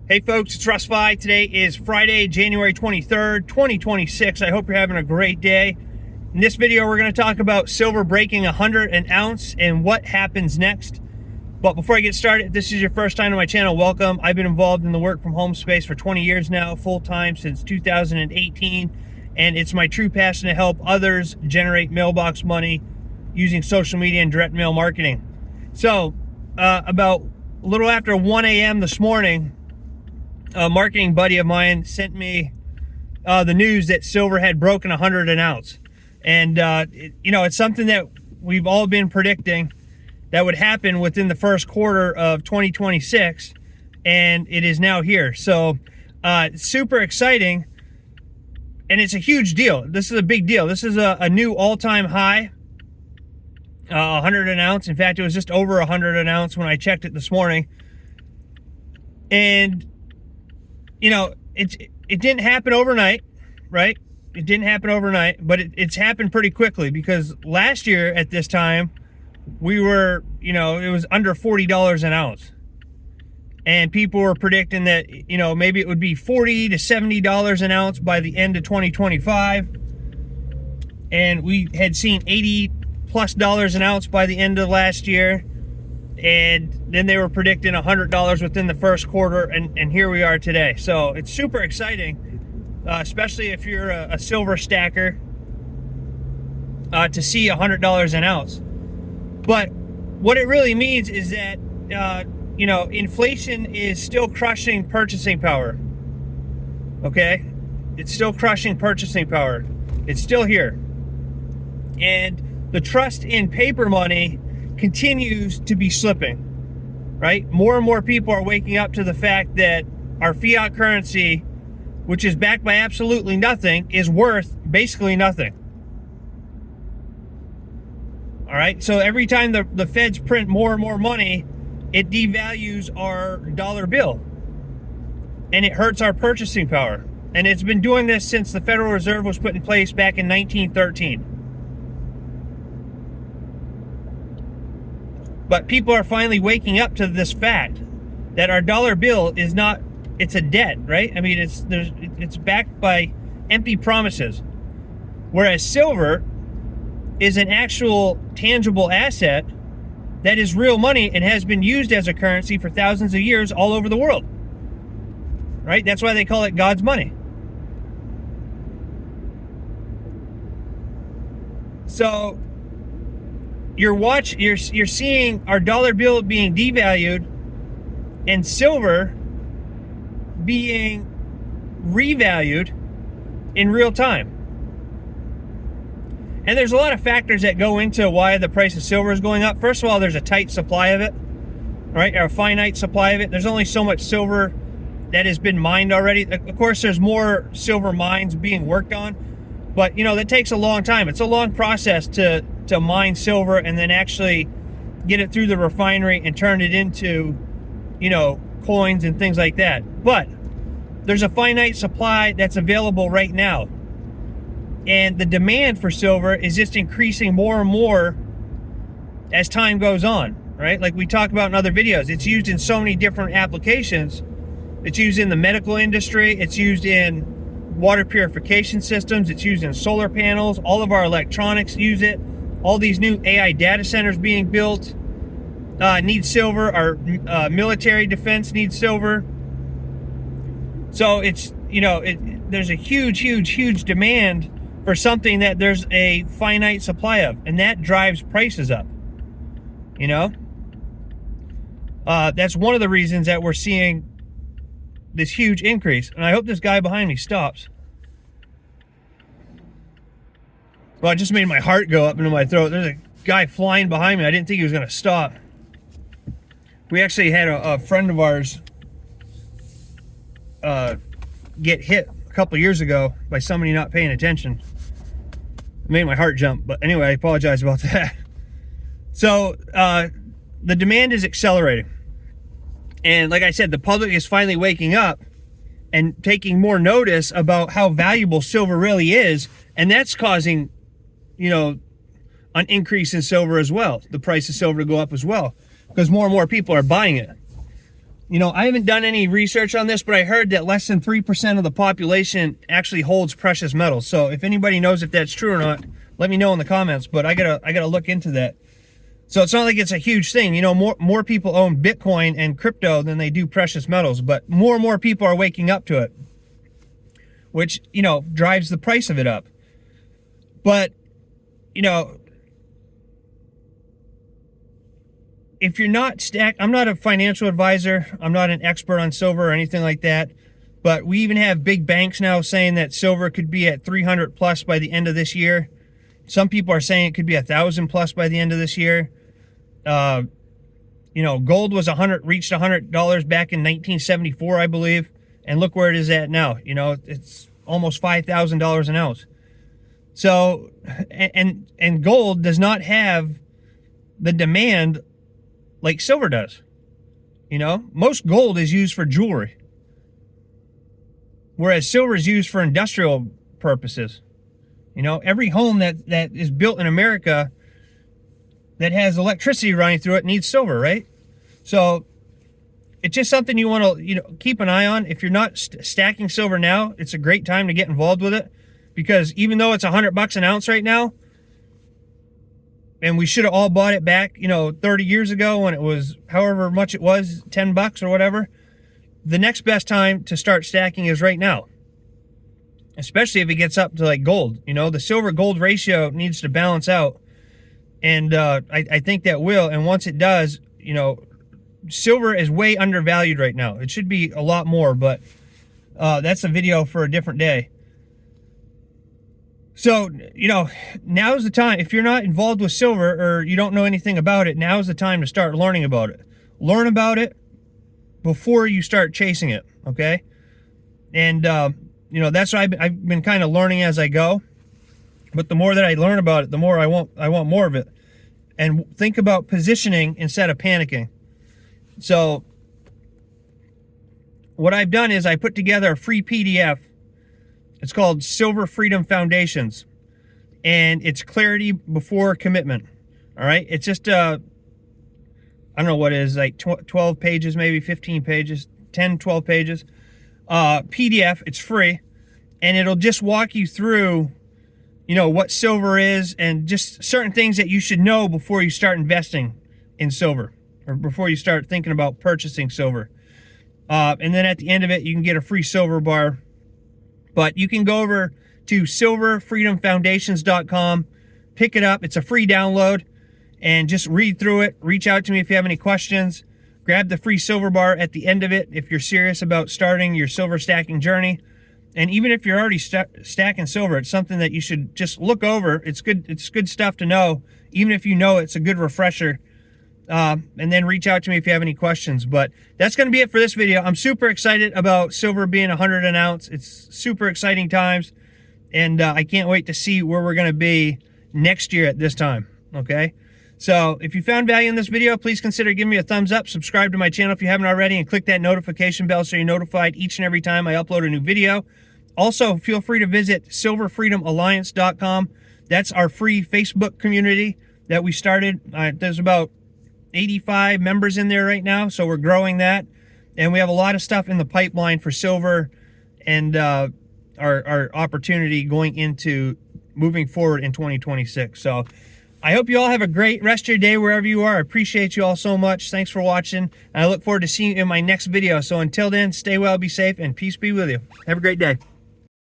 Hey folks, it's Russ. Today is Friday, January 23rd, 2026. I hope you're having a great day. In this video, we're going to talk about silver breaking 100 an ounce and what happens next. But before I get started, if this is your first time to my channel, welcome. I've been involved in the work from home space for 20 years now, full-time since 2018. And it's my true passion to help others generate mailbox money using social media and direct mail marketing. So about a little after 1 a.m. this morning, a marketing buddy of mine sent me the news that silver had broken 100 an ounce. And, it's something that we've all been predicting that would happen within the first quarter of 2026. And it is now here. So super exciting. And it's a huge deal. This is a big deal. This is a new all-time high, 100 an ounce. In fact, it was just over 100 an ounce when I checked it this morning. And it didn't happen overnight, right? It didn't happen overnight, but it's happened pretty quickly, because last year at this time, we were, it was under $40 an ounce. And people were predicting that, maybe it would be $40 to $70 an ounce by the end of 2025. And we had seen $80+ an ounce by the end of last year. And then they were predicting $100 within the first quarter, and here we are today. So it's super exciting, especially if you're a silver stacker, to see $100 an ounce. But what it really means is that, inflation is still crushing purchasing power. Okay? It's still crushing purchasing power. It's still here. And the trust in paper money continues to be slipping, right? More and more people are waking up to the fact that our fiat currency, which is backed by absolutely nothing, is worth basically nothing. All right, so every time the feds print more and more money, it devalues our dollar bill, and it hurts our purchasing power. And it's been doing this since the Federal Reserve was put in place back in 1913. But people are finally waking up to this fact that our dollar bill is not, it's a debt, right? I mean, it's backed by empty promises. Whereas silver is an actual tangible asset that is real money and has been used as a currency for thousands of years all over the world. Right? That's why they call it God's money. So you're seeing our dollar bill being devalued and silver being revalued in real time. And there's a lot of factors that go into why the price of silver is going up. First of all, there's a tight supply of it, right? Or a finite supply of it. There's only so much silver that has been mined already. Of course, there's more silver mines being worked on, but that takes a long time. It's a long process to mine silver and then actually get it through the refinery and turn it into, coins and things like that. But there's a finite supply that's available right now. And the demand for silver is just increasing more and more as time goes on, right? Like we talked about in other videos, it's used in so many different applications. It's used in the medical industry. It's used in water purification systems. It's used in solar panels. All of our electronics use it. All these new AI data centers being built need silver. Our military defense needs silver. So it's, there's a huge demand for something that there's a finite supply of, and that drives prices up. That's one of the reasons that we're seeing this huge increase. And I hope this guy behind me stops. Well, it just made my heart go up into my throat. There's a guy flying behind me. I didn't think he was going to stop. We actually had a friend of ours get hit a couple years ago by somebody not paying attention. It made my heart jump. But anyway, I apologize about that. So the demand is accelerating. And like I said, the public is finally waking up and taking more notice about how valuable silver really is. And that's causing, an increase in silver as well. The price of silver to go up as well, because more and more people are buying it. You know, I haven't done any research on this, but I heard that less than 3% of the population actually holds precious metals. So if anybody knows if that's true or not, let me know in the comments, but I gotta look into that. So it's not like it's a huge thing. You know, more people own Bitcoin and crypto than they do precious metals, but more and more people are waking up to it, which, you know, drives the price of it up. But, you know, if you're not I'm not a financial advisor, I'm not an expert on silver or anything like that, but we even have big banks now saying that silver could be at 300 plus by the end of this year. Some people are saying it could be 1,000 plus by the end of this year. You know, gold was reached $100 back in 1974, I believe, and look where it is at now. You know, it's almost $5,000 an ounce. So, and gold does not have the demand like silver does. You know, most gold is used for jewelry, whereas silver is used for industrial purposes. You know, every home that is built in America that has electricity running through it needs silver, right? So it's just something you want to, you know, keep an eye on. If you're not stacking silver now, it's a great time to get involved with it, because even though it's $100 an ounce right now, and we should have all bought it back, you know, 30 years ago when it was however much it was, $10 or whatever, the next best time to start stacking is right now. Especially if it gets up to like gold. You know, the silver gold ratio needs to balance out. And I think that will. And once it does, you know, silver is way undervalued right now. It should be a lot more, but that's a video for a different day. So, you know, now's the time. If you're not involved with silver or you don't know anything about it, now's the time to start learning about it. Learn about it before you start chasing it, okay? And, you know, that's what I've been kind of learning as I go. But the more that I learn about it, the more I want more of it. And think about positioning instead of panicking. So what I've done is I put together a free PDF. It's called Silver Freedom Foundations, and it's clarity before commitment. All right. It's just, I don't know what it is, like 12 pages, maybe 15 pages, 10, 12 pages. PDF, it's free, and it'll just walk you through, you know, what silver is and just certain things that you should know before you start investing in silver or before you start thinking about purchasing silver. And then at the end of it, you can get a free silver bar. But you can go over to silverfreedomfoundations.com, pick it up. It's a free download, and just read through it. Reach out to me if you have any questions. Grab the free silver bar at the end of it if you're serious about starting your silver stacking journey. And even if you're already stacking silver, it's something that you should just look over. It's good stuff to know. Even if you know, it's a good refresher. And then reach out to me if you have any questions. But that's going to be it for this video. I'm super excited about silver being 100 an ounce. It's super exciting times. And I can't wait to see where we're going to be next year at this time. Okay? So if you found value in this video, please consider giving me a thumbs up. Subscribe to my channel if you haven't already, and click that notification bell so you're notified each and every time I upload a new video. Also, feel free to visit silverfreedomalliance.com. That's our free Facebook community that we started. There's about 85 members in there right now, so we're growing that. And we have a lot of stuff in the pipeline for silver and our opportunity going into moving forward in 2026. So I hope you all have a great rest of your day wherever you are. I appreciate you all so much. Thanks for watching. And I look forward to seeing you in my next video. So until then, stay well, be safe, and peace be with you. Have a great day.